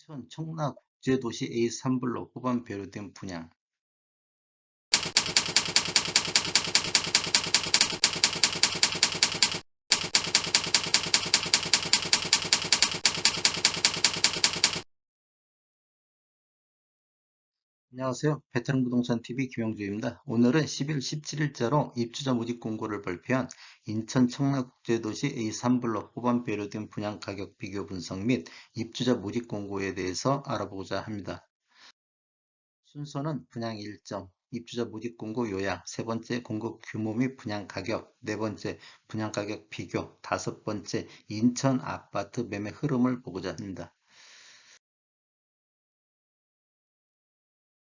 인천 청라국제도시 A3블록 후반 배려된 분양. 안녕하세요. 베테랑부동산TV 김영주입니다. 오늘은 10일 17일자로 입주자 모집 공고를 발표한 인천 청라국제도시 A3블록 후반 배려된 분양 가격 비교 분석 및 입주자 모집 공고에 대해서 알아보고자 합니다. 순서는 분양 일정, 입주자 모집 공고 요약, 세 번째 공급 규모 및 분양 가격, 네 번째 분양 가격 비교, 다섯 번째 인천 아파트 매매 흐름을 보고자 합니다.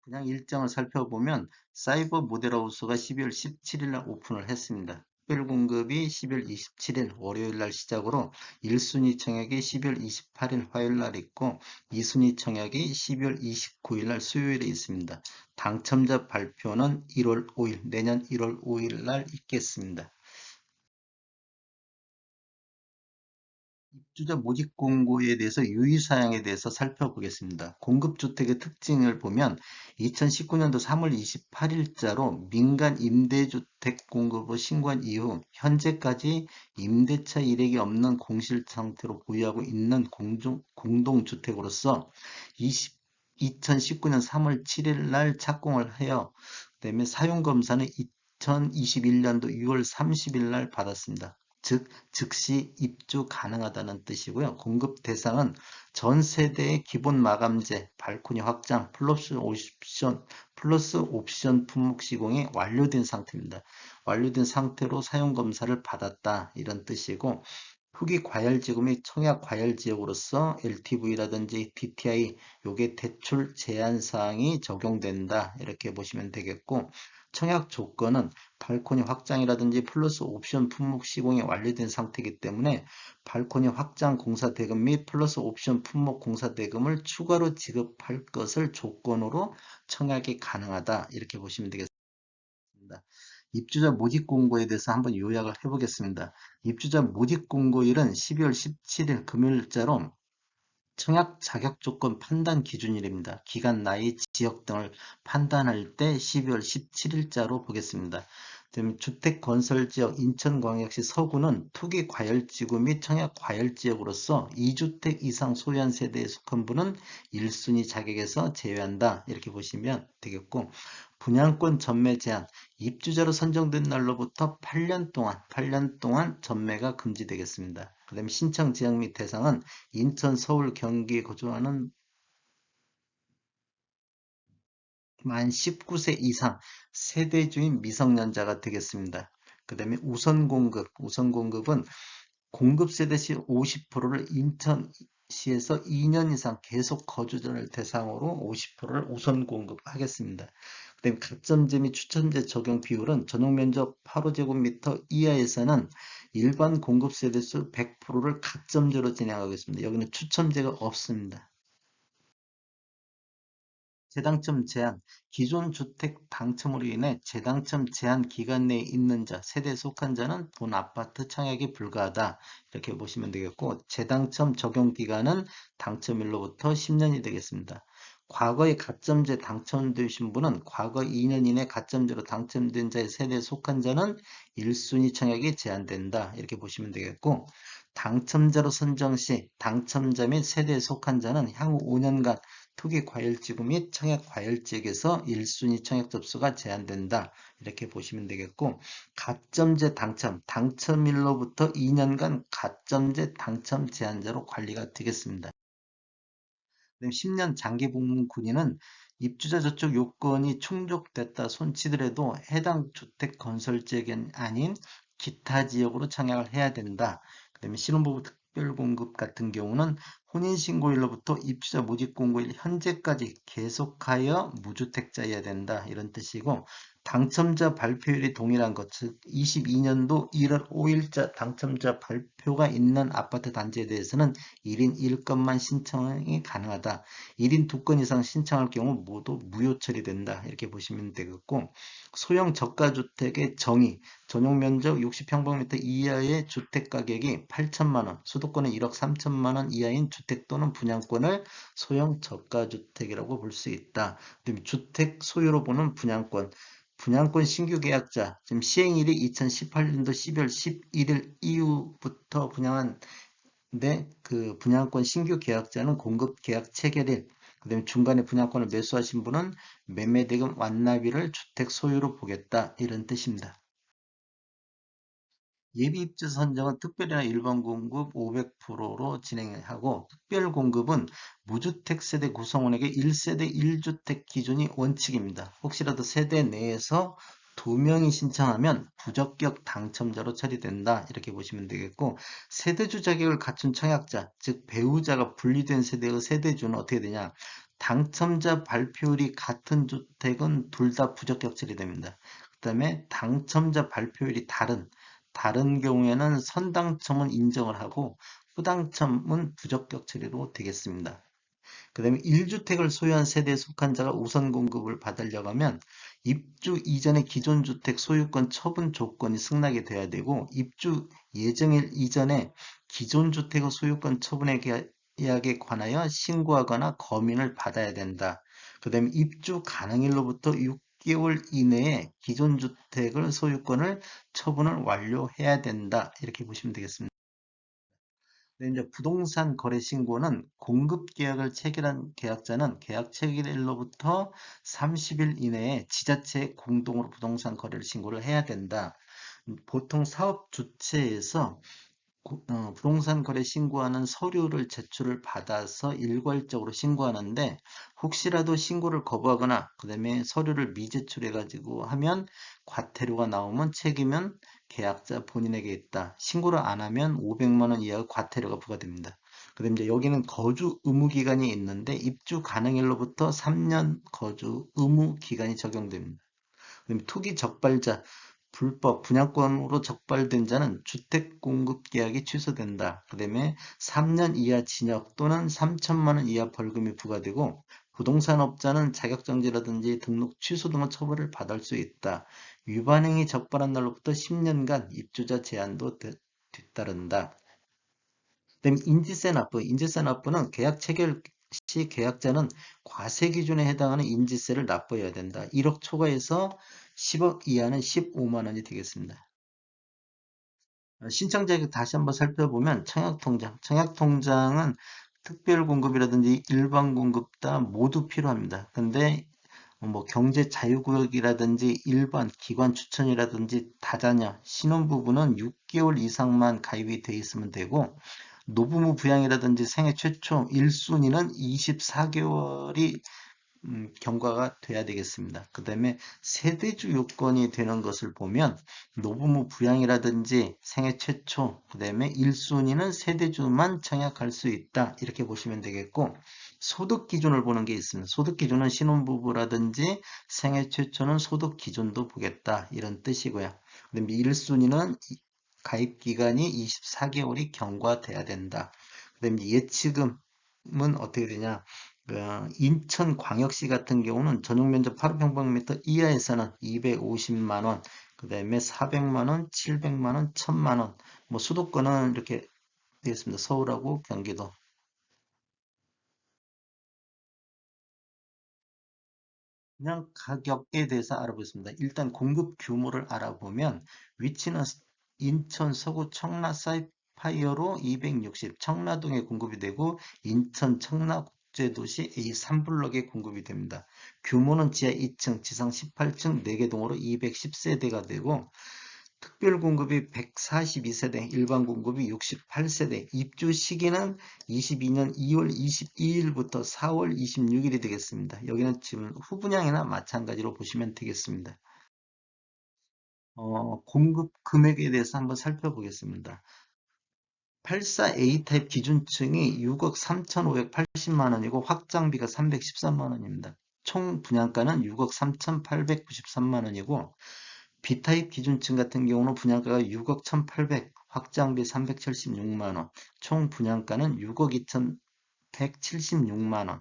분양 일정을 살펴보면 사이버 모델하우스가 12월 17일 날 오픈을 했습니다. 특별 공급이 10월 27일 월요일 날 시작으로 1순위 청약이 10월 28일 화요일 날 있고 2순위 청약이 12월 29일 날 수요일에 있습니다. 당첨자 발표는 1월 5일, 내년 1월 5일 날 있겠습니다. 입주자 모집 공고에 대해서 유의사항에 대해서 살펴보겠습니다. 공급주택의 특징을 보면 2019년도 3월 28일자로 민간 임대주택 공급을 신고한 이후 현재까지 임대차 이력이 없는 공실 상태로 보유하고 있는 공동주택으로서 2019년 3월 7일 날 착공을 하여 그다음에 사용검사는 2021년도 6월 30일 날 받았습니다. 즉 즉시 입주 가능하다는 뜻이고요. 공급 대상은 전 세대의 기본 마감재, 발코니 확장, 플러스 옵션 품목 시공이 완료된 상태입니다. 완료된 상태로 사용 검사를 받았다 이런 뜻이고 후기 과열지구 및 청약 과열지역으로서 LTV라든지 DTI 요게 대출 제한 사항이 적용된다 이렇게 보시면 되겠고 청약 조건은 발코니 확장이라든지 플러스 옵션 품목 시공이 완료된 상태이기 때문에 발코니 확장 공사 대금 및 플러스 옵션 품목 공사 대금을 추가로 지급할 것을 조건으로 청약이 가능하다 이렇게 보시면 되겠습니다. 입주자 모집 공고에 대해서 한번 요약을 해보겠습니다. 입주자 모집 공고일은 12월 17일 금요일자로 청약 자격 조건 판단 기준일입니다. 기간, 나이, 지역 등을 판단할 때 12월 17일자로 보겠습니다. 주택 건설 지역 인천광역시 서구는 투기 과열지구 및 청약 과열지역으로서 2주택 이상 소유한 세대에 속한 분은 1순위 자격에서 제외한다. 이렇게 보시면 되겠고 분양권 전매 제한 입주자로 선정된 날로부터 8년 동안 전매가 금지되겠습니다. 그 다음에 신청 지역 및 대상은 인천, 서울, 경기에 거주하는 만 19세 이상 세대주인 미성년자가 되겠습니다. 그 다음에 우선 공급은 공급 세대 시 50%를 인천시에서 2년 이상 계속 거주자를 대상으로 50%를 우선 공급하겠습니다. 그다음에 가점제 및 추천제 적용 비율은 전용 면적 8호제곱미터 이하에서는 일반 공급 세대수 100%를 가점제로 진행하겠습니다. 여기는 추첨제가 없습니다. 재당첨 제한, 기존 주택 당첨으로 인해 재당첨 제한 기간 내에 있는 자, 세대에 속한 자는 본 아파트 청약이 불가하다. 이렇게 보시면 되겠고, 재당첨 적용 기간은 당첨일로부터 10년이 되겠습니다. 과거에 가점제 당첨되신 분은 과거 2년 이내 가점제로 당첨된 자의 세대에 속한 자는 1순위 청약이 제한된다. 이렇게 보시면 되겠고, 당첨자로 선정 시 당첨자 및 세대에 속한 자는 향후 5년간 투기 과열지구 및 청약 과열지역에서 1순위 청약 접수가 제한된다. 이렇게 보시면 되겠고 가점제 당첨일로부터 2년간 가점제 당첨 제한자로 관리가 되겠습니다. 10년 장기 복무 군인은 입주자 저축 요건이 충족됐다 손치더라도 해당 주택 건설 지역이 아닌 기타 지역으로 청약을 해야 된다. 그다음에 신혼부부 특별공급 같은 경우는 혼인신고일로부터 입주자 모집공고일 현재까지 계속하여 무주택자여야 된다. 이런 뜻이고 당첨자 발표일이 동일한 것, 즉 22년도 1월 5일자 당첨자 발표가 있는 아파트 단지에 대해서는 1인 1건만 신청이 가능하다. 1인 2건 이상 신청할 경우 모두 무효 처리된다. 이렇게 보시면 되겠고, 소형 저가주택의 정의, 전용 면적 60평방미터 이하의 주택 가격이 8천만 원, 수도권은 1억 3천만 원 이하인 주택 또는 분양권을 소형 저가주택이라고 볼 수 있다. 주택 소유로 보는 분양권, 분양권 신규 계약자, 지금 시행일이 2018년도 12월 11일 이후부터 분양한데 그 분양권 신규 계약자는 공급 계약 체결일, 그다음에 중간에 분양권을 매수하신 분은 매매대금 완납일을 주택 소유로 보겠다 이런 뜻입니다. 예비 입주 선정은 특별이나 일반 공급 500%로 진행하고 특별 공급은 무주택 세대 구성원에게 1세대 1주택 기준이 원칙입니다. 혹시라도 세대 내에서 2명이 신청하면 부적격 당첨자로 처리된다. 이렇게 보시면 되겠고, 세대주 자격을 갖춘 청약자, 즉 배우자가 분리된 세대의 세대주는 어떻게 되냐? 당첨자 발표율이 같은 주택은 둘 다 부적격 처리됩니다. 그 다음에 당첨자 발표율이 다른 경우에는 선당첨은 인정을 하고 후당첨은 부적격 처리로 되겠습니다. 그 다음에 1주택을 소유한 세대에 속한 자가 우선 공급을 받으려고 하면 입주 이전의 기존 주택 소유권 처분 조건이 승낙이 돼야 되고, 입주 예정일 이전에 기존 주택의 소유권 처분에 계약에 관하여 신고하거나 검인을 받아야 된다. 그 다음에 입주 가능일로부터 6개월 이내에 기존 주택을 소유권을 처분을 완료해야 된다. 이렇게 보시면 되겠습니다. 근데 이제 부동산 거래 신고는 공급 계약을 체결한 계약자는 계약 체결일로부터 30일 이내에 지자체에 공동으로 부동산 거래를 신고를 해야 된다. 보통 사업 주체에서 부동산 거래 신고하는 서류를 제출을 받아서 일괄적으로 신고하는데, 혹시라도 신고를 거부하거나 그다음에 서류를 미제출해 가지고 하면 과태료가 나오면 책임은 계약자 본인에게 있다. 신고를 안 하면 500만 원 이하의 과태료가 부과됩니다. 그다음에 이제 여기는 거주 의무 기간이 있는데 입주 가능일로부터 3년 거주 의무 기간이 적용됩니다. 그다음에 투기 적발자, 불법 분양권으로 적발된 자는 주택 공급 계약이 취소된다. 그다음에 3년 이하 징역 또는 3천만 원 이하 벌금이 부과되고, 부동산업자는 자격정지라든지 등록 취소 등의 처벌을 받을 수 있다. 위반행위 적발한 날로부터 10년간 입주자 제한도 뒤따른다. 그다음에 인지세 납부는 계약 체결 시 계약자는 과세 기준에 해당하는 인지세를 납부해야 된다. 1억 초과해서 10억 이하는 15만 원이 되겠습니다. 신청 자격 다시 한번 살펴보면 청약통장은 특별 공급이라든지 일반 공급 다 모두 필요합니다. 근데 뭐 경제 자유구역이라든지 일반 기관 추천이라든지 다자녀 신혼부부는 6개월 이상만 가입이 돼 있으면 되고, 노부모 부양이라든지 생애 최초 1순위는 24개월이 경과가 돼야 되겠습니다. 그 다음에 세대주 요건이 되는 것을 보면 노부모 부양이라든지 생애 최초, 그 다음에 1순위는 세대주만 청약할 수 있다. 이렇게 보시면 되겠고, 소득 기준을 보는 게 있습니다. 소득 기준은 신혼부부라든지 생애 최초는 소득 기준도 보겠다. 이런 뜻이고요. 그 다음에 1순위는 가입 기간이 24개월이 경과돼야 된다. 그 다음에 예치금은 어떻게 되냐? 인천광역시 같은 경우는 전용 면적 8평방미터 이하에서는 250만 원, 그 다음에 400만 원, 700만 원, 1000만 원, 뭐 수도권은 이렇게 되겠습니다. 서울하고 경기도. 그냥 가격에 대해서 알아보겠습니다. 일단 공급 규모를 알아보면 위치는 인천 서구 청라 사이파이어로 260 청라동에 공급이 되고, 인천 청라 국제도시 A3블럭에 공급이 됩니다. 규모는 지하 2층, 지상 18층 4개 동으로 210세대가 되고, 특별 공급이 142세대, 일반 공급이 68세대, 입주 시기는 22년 2월 22일부터 4월 26일이 되겠습니다. 여기는 지금 후분양이나 마찬가지로 보시면 되겠습니다. 공급 금액에 대해서 한번 살펴보겠습니다. 84A 타입 기준층이 6억 3,580만 원이고 확장비가 313만 원입니다. 총 분양가는 6억 3,893만 원이고 B타입 기준층 같은 경우는 분양가가 6억 1,800, 확장비 376만 원, 총 분양가는 6억 2,176만 원.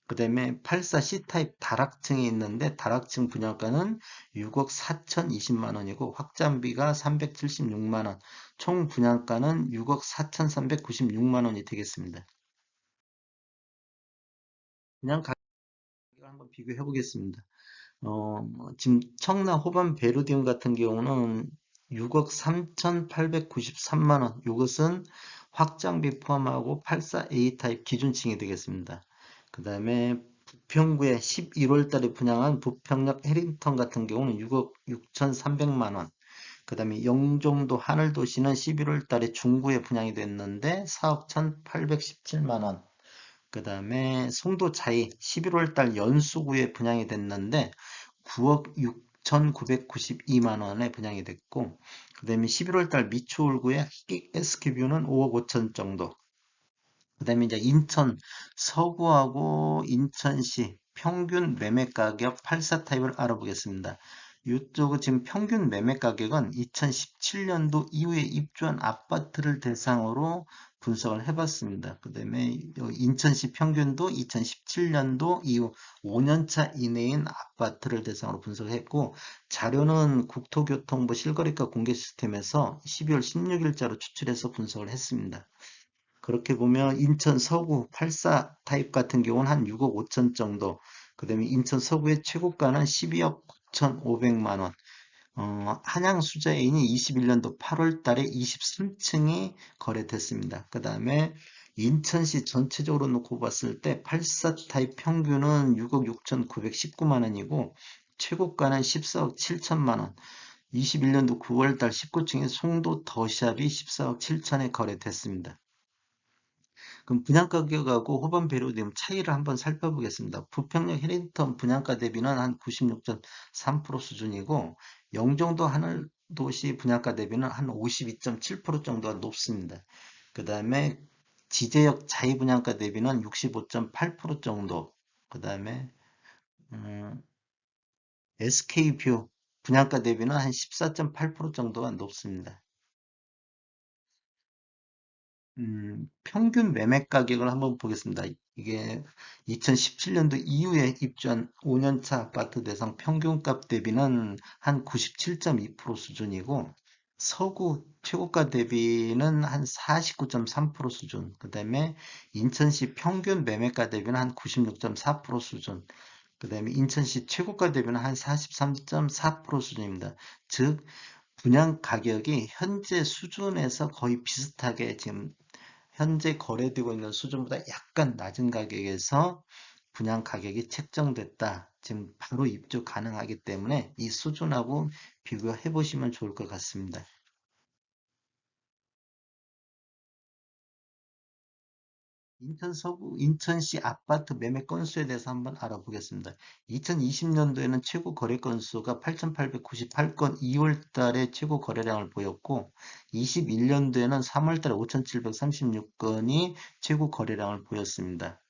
그 다음에 84 C타입 다락층이 있는데 다락층 분양가는 6억 4,020만 원이고 확장비가 376만 원, 총 분양가는 6억 4,396만 원이 되겠습니다. 그냥 가격을 한번 비교해 보겠습니다. 지금 청라 호반 베르디움 같은 경우는 6억 3,893만 원. 이것은 확장비 포함하고 84A 타입 기준층이 되겠습니다. 그 다음에 부평구에 11월 달에 분양한 부평역 해링턴 같은 경우는 6억 6,300만 원. 그 다음에 영종도 하늘도시는 11월 달에 중구에 분양이 됐는데 4억 1,817만 원. 그 다음에 송도 자이 11월 달 연수구에 분양이 됐는데 9억 6,992만 원에 분양이 됐고, 그 다음에 11월 달 미추홀구의 SQ뷰는 5억 5천 정도. 그 다음에 이제 인천 서구하고 인천시 평균 매매 가격 84 타입을 알아보겠습니다. 이쪽은 지금 평균 매매 가격은 2017년도 이후에 입주한 아파트를 대상으로 분석을 해봤습니다. 그 다음에 인천시 평균도 2017년도 이후 5년차 이내인 아파트를 대상으로 분석했고 자료는 국토교통부 실거래가 공개 시스템에서 12월 16일자로 추출해서 분석을 했습니다. 그렇게 보면 인천 서구 84 타입 같은 경우는 한 6억 5천 정도. 그 다음에 인천 서구의 최고가는 12억 9,500만 원. 한양 수자인이 21년도 8월 달에 23층이 거래됐습니다. 그 다음에 인천시 전체적으로 놓고 봤을 때 84 타입 평균은 6억 6,919만 원이고 최고가는 14억 7천만 원. 21년도 9월 달 19층의 송도 더샵이 14억 7천에 거래됐습니다. 그럼 분양가 격하고 호반 배로됨 차이를 한번 살펴보겠습니다. 부평역 해링턴 분양가 대비는 한 96.3% 수준이고 영종도 하늘도시 분양가 대비는 한 52.7% 정도가 높습니다. 그 다음에 지제역 자이 분양가 대비는 65.8% 정도. 그 다음에 SK뷰 분양가 대비는 한 14.8% 정도가 높습니다. 평균 매매 가격을 한번 보겠습니다. 이게 2017년도 이후에 입주한 5년차 아파트 대상 평균값 대비는 한 97.2% 수준이고 서구 최고가 대비는 한 49.3% 수준, 그 다음에 인천시 평균 매매가 대비는 한 96.4% 수준, 그 다음에 인천시 최고가 대비는 한 43.4% 수준입니다. 즉 분양 가격이 현재 수준에서 거의 비슷하게 지금 현재 거래되고 있는 수준보다 약간 낮은 가격에서 분양 가격이 책정됐다. 지금 바로 입주 가능하기 때문에 이 수준하고 비교해 보시면 좋을 것 같습니다. 인천 서구, 인천시 아파트 매매 건수에 대해서 한번 알아보겠습니다. 2020년도에는 최고 거래 건수가 8,898건 2월 달에 최고 거래량을 보였고, 21년도에는 3월 달에 5,736건이 최고 거래량을 보였습니다.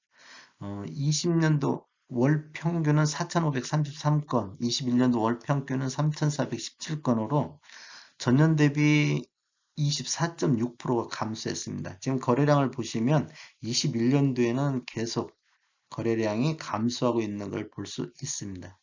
20년도 월 평균은 4,533건, 21년도 월 평균은 3,417건으로 전년 대비 24.6%가 감소했습니다. 지금 거래량을 보시면 21년도에는 계속 거래량이 감소하고 있는 걸 볼 수 있습니다.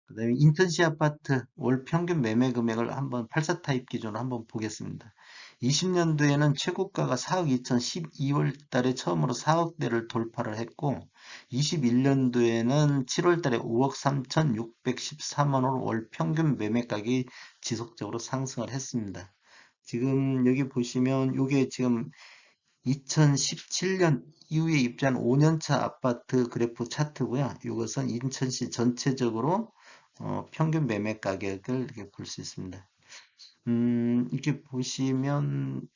그 다음에 인천시 아파트 월 평균 매매 금액을 한번 84 타입 기준으로 한번 보겠습니다. 20년도에는 최고가가 4억 2천 12월 달에 처음으로 4억대를 돌파를 했고 21년도에는 7월 달에 5억 3,613원으로 월 평균 매매가격이 지속적으로 상승을 했습니다. 지금 여기 보시면 이게 지금 2017년 이후에 입주한 5년차 아파트 그래프 차트고요. 이것은 인천시 전체적으로 평균 매매 가격을 이렇게 볼 수 있습니다. 이렇게 보시면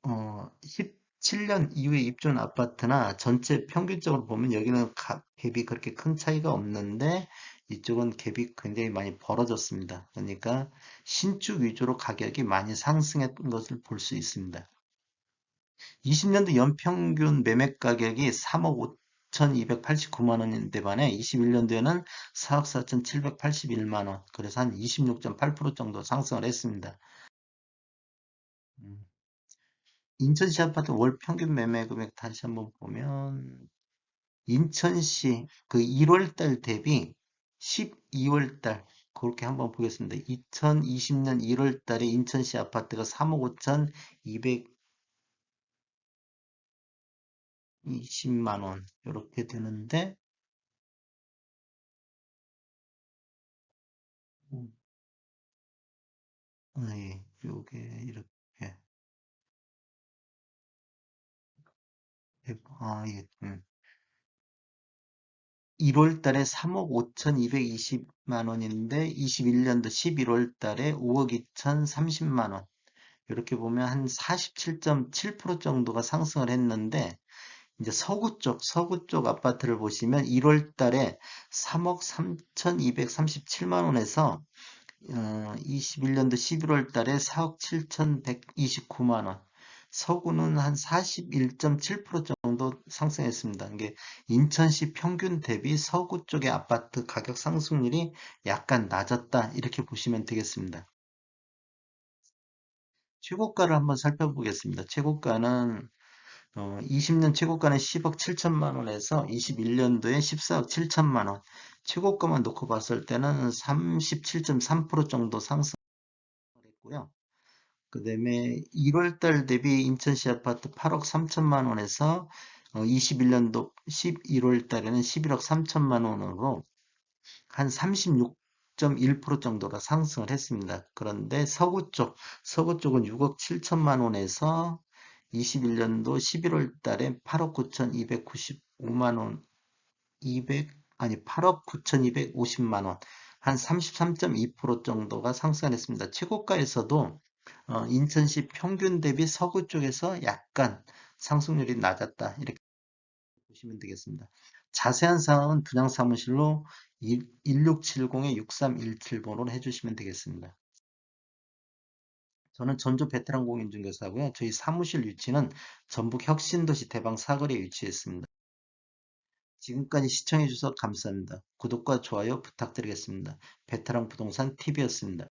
17년 이후에 입주한 아파트나 전체 평균적으로 보면 여기는 갭이 그렇게 큰 차이가 없는데 이쪽은 갭이 굉장히 많이 벌어졌습니다. 그러니까 신축 위주로 가격이 많이 상승했던 것을 볼 수 있습니다. 20년도 연평균 매매 가격이 3억 5,289만 원인데 반해 21년도에는 4억 4,781만 원. 그래서 한 26.8% 정도 상승을 했습니다. 음. 인천시 아파트 월 평균 매매 금액 다시 한번 보면 인천시 그 1월 달 대비 12월 달 그렇게 한번 보겠습니다. 2020년 1월 달에 인천시 아파트가 3억 5,220만 원 이렇게 되는데 음, 예, 요게 이렇게 예, 1월 달에 3억 5,220만 원인데 21년도 11월 달에 5억 2,030만 원. 이렇게 보면 한 47.7% 정도가 상승을 했는데 이제 서구 쪽 아파트를 보시면 1월 달에 3억 3,237만 원에서 21년도 11월 달에 4억 7,129만 원. 서구는 한 41.7% 정도 상승했습니다. 이게 인천시 평균 대비 서구 쪽의 아파트 가격 상승률이 약간 낮았다. 이렇게 보시면 되겠습니다. 최고가를 한번 살펴보겠습니다. 최고가는 20년 최고가는 10억 7천만 원에서 21년도에 14억 7천만 원. 최고가만 놓고 봤을 때는 37.3% 정도 상승했고요. 그 다음에 1월 달 대비 인천시 아파트 8억 3천만 원에서 21년도 11월 달에는 11억 3천만 원으로 한 36.1% 정도가 상승을 했습니다. 그런데 서구 쪽은 6억 7천만 원에서 21년도 11월 달에 8억 9,295만 원, 8억 9,250만 원, 한 33.2% 정도가 상승했습니다. 최고가에서도 인천시 평균 대비 서구 쪽에서 약간 상승률이 낮았다. 이렇게 보시면 되겠습니다. 자세한 사항은 분양 사무실로 1670-6317번으로 해주시면 되겠습니다. 저는 전주 베테랑 공인중개사고요. 저희 사무실 위치는 전북 혁신도시 대방 사거리에 위치해 있습니다. 지금까지 시청해 주셔서 감사합니다. 구독과 좋아요 부탁드리겠습니다. 베테랑 부동산 TV였습니다.